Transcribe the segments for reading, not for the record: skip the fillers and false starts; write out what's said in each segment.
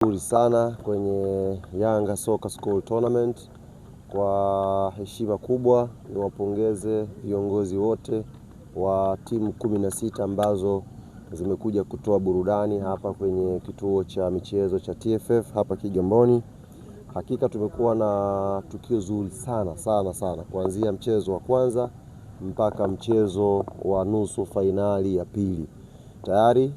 Nzuri sana kwenye Yanga Soccer School Tournament. Kwa heshima kubwa niwapongeze viongozi wote wa timu 16 ambazo zimekuja kutoa burudani hapa kwenye kituo cha michezo cha TFF hapa Kigamboni. Hakika tumekuwa na tukio zuri sana kuanzia mchezo wa kwanza mpaka mchezo wa nusu fainali ya pili. Tayari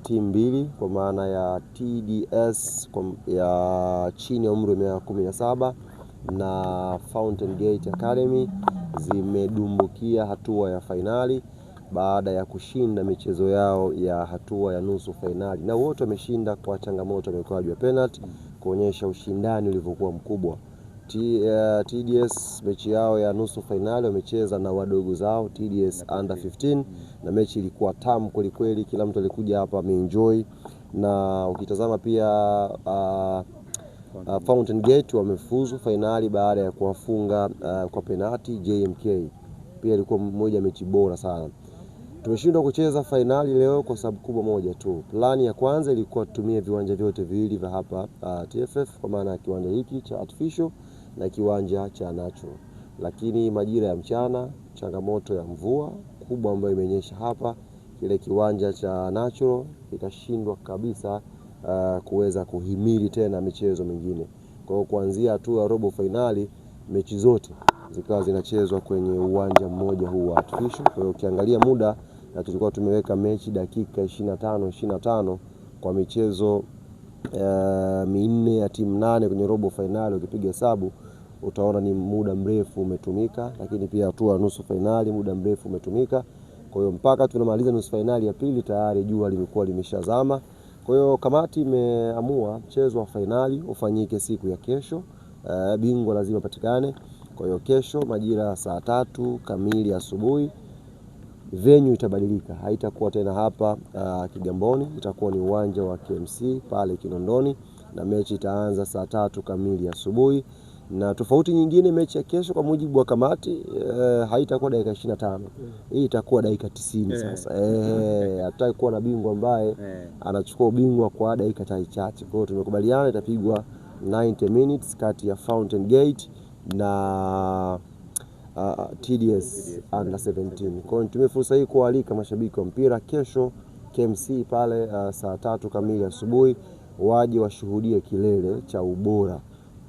timu mbili kwa maana ya TDS ya chini ya umri wa miaka 17 na Fountain Gate Academy zimedumbukia hatua ya fainali baada ya kushinda michezo yao ya hatua ya nusu fainali, na wote wameshinda kwa changamoto ya mikwaju ya penalty, kuonyesha ushindani ulivyokuwa mkubwa. TDS mechi yao ya nusu fainali wamecheza na wadogo zao TDS under 15 na mechi ilikuwa tamu kweli, kila mtu alikuja hapa ameenjoy. Na ukitazama pia Fountain Gate wamefuzu fainali baada ya kuwafunga kwa penalty JMK. Pia ilikuwa mmoja mechi bora sana. Tumeshindwa kucheza fainali leo kwa sababu kubwa moja tu. Plani ya kwanza ilikuwa tutumie viwanja vyote viwili vya hapa TFF, kwa maana kiwanja hiki cha artificial na kiwanja cha natural. Lakini majira ya mchana, changamoto ya mvua kubwa ambayo imenyesha hapa, kile kiwanja cha natural kikashindwa kabisa kuweza kuhimili tena michezo mingine. Kwa hiyo kuanzia hatua ya robo finali mechi zote zikawa zinachezwa kwenye uwanja mmoja huu wa artificial. Kwa hiyo ukiangalia muda, na tulikuwa tumeweka mechi dakika 25 kwa michezo minne ya timu 8 kwenye robo finali. Ukipiga hesabu utaona ni muda mrefu umetumika, lakini pia hatua nusu finali muda mrefu umetumika. Kwa hiyo mpaka tunamaliza nusu finali ya pili tayari jua limekuwa limeshazama. Kwa hiyo kamati imeamua mchezo wa finali ufanyike siku ya kesho. Bingwa lazima patikane. Kwa hiyo kesho majira saa 3 kamili asubuhi venue itabadilika, haitakuwa tena hapa Kigamboni, itakuwa ni uwanja wa KMC pale Kinondoni, na mechi itaanza saa 3 kamili asubuhi. Na tofauti nyingine, mechi ya kesho kwa mujibu wa kamati haitakuwa dakika 25. Hii itakuwa dakika 90 sasa. Hataki kuwa na bingwa ambaye anachukua ubingwa kwa dakika chache. Kwa hiyo tumekubaliana itapigwa 90 minutes kati ya Fountain Gate na TDS under 17. Kwa hiyo nitumie fursa hii kualika mashabiki wa mpira kesho KMC pale saa 3 kamili asubuhi waje washuhudie kilele cha ubora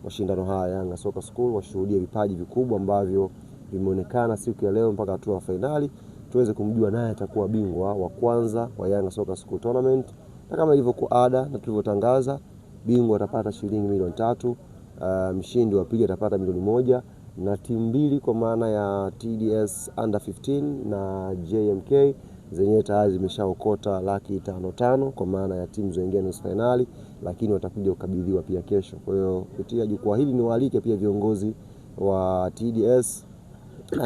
mashindano haya Yanga Soccer School, washuhudie vipaji vikubwa ambavyo vimeonekana siku ya leo mpaka hatua ya finali, tuweze kumjua naye atakuwa bingwa wa kwanza wa Yanga Soccer School Tournament. Na kama ilivyokuwa ada na tulivyotangaza, bingwa atapata shilingi milioni 3, mshindi wa pili atapata milioni 1, na timu mbili kwa maana ya TDS under 15 na JMK zenyewe tayari zimeshaokota laki 5 kwa maana ya timu zoingia nusu finali, lakini watakuja kukabidhiwa pia kesho. Kwa hiyo kupitia jukwaa hili niwaalike pia viongozi wa TDS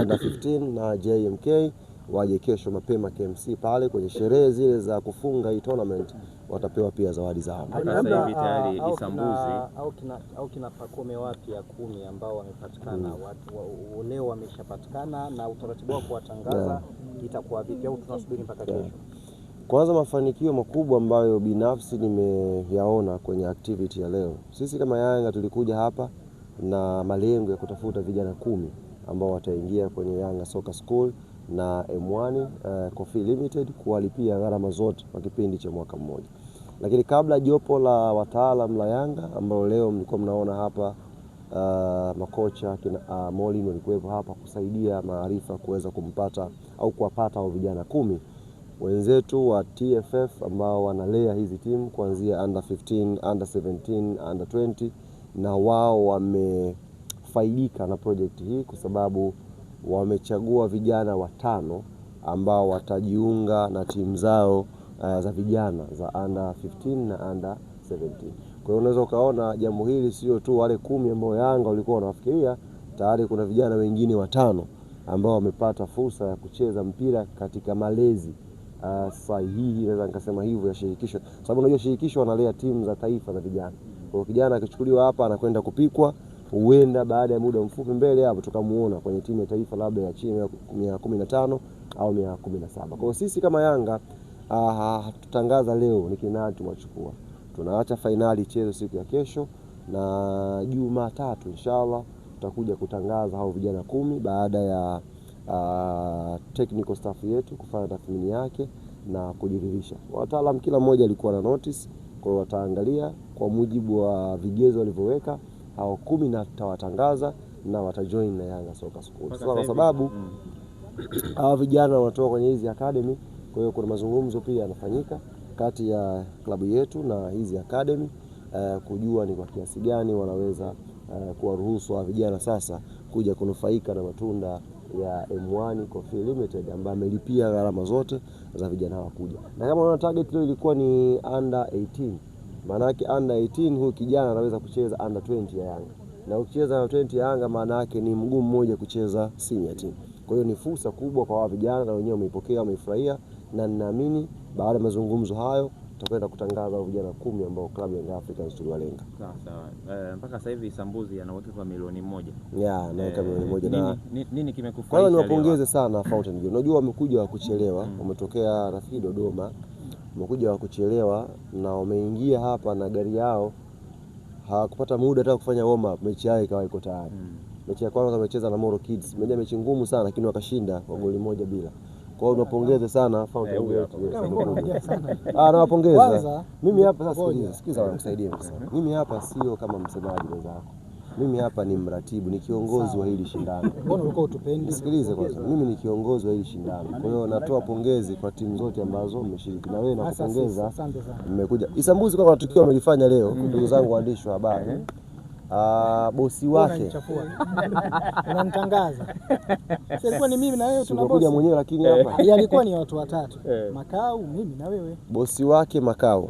under 15 na JMK waje kesho mapema KMC pale kwenye sherehe zile za kufunga hii tournament, watapewa pia zawadi zao. Sasa hivi tayari Isambuzi au kina Pakome wapya 10 ambao wamepatikana, watu leo wameshapatikana, na utaratibu wa kuwatangaza itakuwa vipi au tunasubiri mpaka kesho? Kwanza, mafanikio makubwa ambayo binafsi nimeyaona kwenye activity ya leo, sisi kama Yanga tulikuja hapa na malengo ya kutafuta vijana 10 ambao wataingia kwenye Yanga Soccer School na M1 Coffee Limited kuwalipia gharama zote kwa kipindi cha mwaka mmoja. Lakini kabla, jopo la wataalamu la Yanga ambao leo mlikuwa mnaona hapa, makocha kina Molin walikuwepo hapa kusaidia maarifa kuweza kumpata au kuwapata hao vijana 10 wenzetu wa TFF ambao wanalea hizi timu kuanzia under 15, under 17, under 20, na wao wamefaidika na project hii kwa sababu wamechagua vijana 5 ambao watajiunga na timu zao za vijana za under 15 na under 17. Kwa hiyo unaweza ukaona jambo hili sio tu wale 10 ambao Yanga walikuwa wanafikiria, tayari kuna vijana wengine 5 ambao wamepata fursa ya kucheza mpira katika malezi sahihi, naweza nikasema hivyo, ya shirikisho. Sababu unajua shirikisho wanalea timu za taifa za vijana. Kwa hiyo kijana akichukuliwa hapa anakwenda kupikwa, huenda baada ya muda mfupi mbele hapo tukamuona kwenye timu ya taifa labda ya chini ya 15 au 17. Kwa hiyo sisi kama Yanga tutangaza leo ni kina tumachukua. Tunaacha fainali ichezwe siku ya kesho, na Jumatatu inshallah tutakuja kutangaza hao vijana 10 baada ya technical staff yetu kufanya tathmini yake na kujiridhisha. Wataalamu kila mmoja alikuwa na notice, kwa hiyo wataangalia kwa mujibu wa vigezo walivyoweka hao 10 na tutawatangaza na watajoin na Yanga Soka School. Kwa sababu hao vijana wanatoka kwenye hizi academy, kwa hiyo kuna mazungumzo pia yanafanyika kati ya klabu yetu na hizi academy kujua ni kwa kiasi gani wanaweza kuwaruhusu wa vijana sasa kuja kunufaika na matunda ya M1 Coffee Limited ambaye amelipia gharama zote za vijana hawa kuja. Na kama unaona target leo ilikuwa ni under 18. Maana yake under 18 huyu kijana anaweza kucheza under 20 ya Yanga. Na ukicheza under 20 ya Yanga maana yake ni mguu mmoja kucheza senior team. Kwa hiyo ni fursa kubwa kwa wa vijana na wenyewe wameipokea, wameifurahia, na ninaamini baada ya mazungumzo hayo tutakwenda kutangaza vijana 10 ambao klabu ya Young Africans tuliwalenga. Sawa. Mpaka sasa hivi Sambuzi anaweka kwa milioni 1. Yeah, naweka milioni 1 na nini kimekufurahisha? Kwanza niwapongeze sana Fountain Gate. Unajua wamekuja wa kuchelewa, wametokea rafiki Dodoma. Wamekuja wa kuchelewa na wameingia hapa na gari yao hawakupata muda hata kufanya warm up, mechi yao ikawa iko tayari. Mechi ya kwanza wamecheza na Moro Kids. Mechi ngumu sana lakini wakashinda kwa goli 1-0. Kwa hiyo tunapongeza sana Fountain Gate. Nawapongeza. Mimi hapa sasa sikiza wanakusaidia sana. Mimi hapa sio kama msemaji wenzako. Mimi hapa ni mratibu, ni kiongozi wa hili shindano. Mbona ulikuwa utupendi? Sikilize kwanza. Mimi ni kiongozi wa hili shindano. Kwa hiyo natoa pongezi kwa timu zote ambazo mmeshiriki. Na wewe nakupongeza. Mmekuja. Isambuzi kwa tukio wamelifanya leo, ndugu zangu waandishi wa habari. Bosi wake unamtangaza. Sasa ni mimi na wewe tunakuja mwenyewe, lakini hapa alikuwa ni watu watatu. Makau, mimi na wewe. Bosi wake Makau